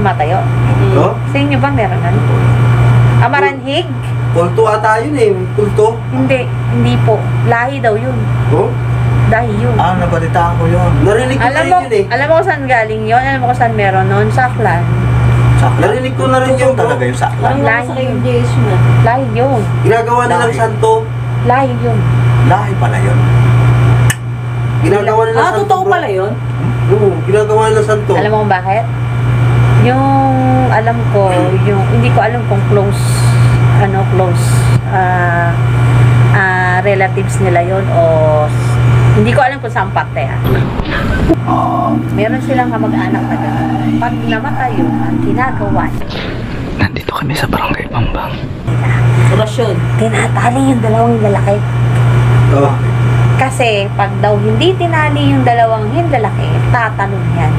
Tumatayo. No? Sa inyo ba meron ano? Amaranhig? Kulto ata yun eh. Kulto. Hindi po. Lahi daw yun. Oh? Lahi yun. Nabalitaan ko yun. Narinig ko na rin yun eh. Alam mo kung saan galing yun? Alam mo kung saan meron nun? Saklan. Narinig ko na rin Totoo yun. talaga yung saklan. Parang Lahi nasa kayo yun. Jason na. Lahi yun. Ginagawa nilang Lahi. santo. Lahi yun. Lahi pala yun. Ginagawa nilang santo. Totoo bro. pala yun? Oo, ginagawa nilang santo. Alam mo kung bakit? Yung alam ko, yung hindi ko alam kung close relatives nila yon o hindi ko alam kung saan parte meron silang kamag-anak na gano'n. Pag namatay yun, ang ginagawa Nandito kami sa Barangay Pambang. Orasyon. tinatali yung dalawang lalaki Oh. kasi pag daw hindi tinali yung dalawang lalaki tatanong yan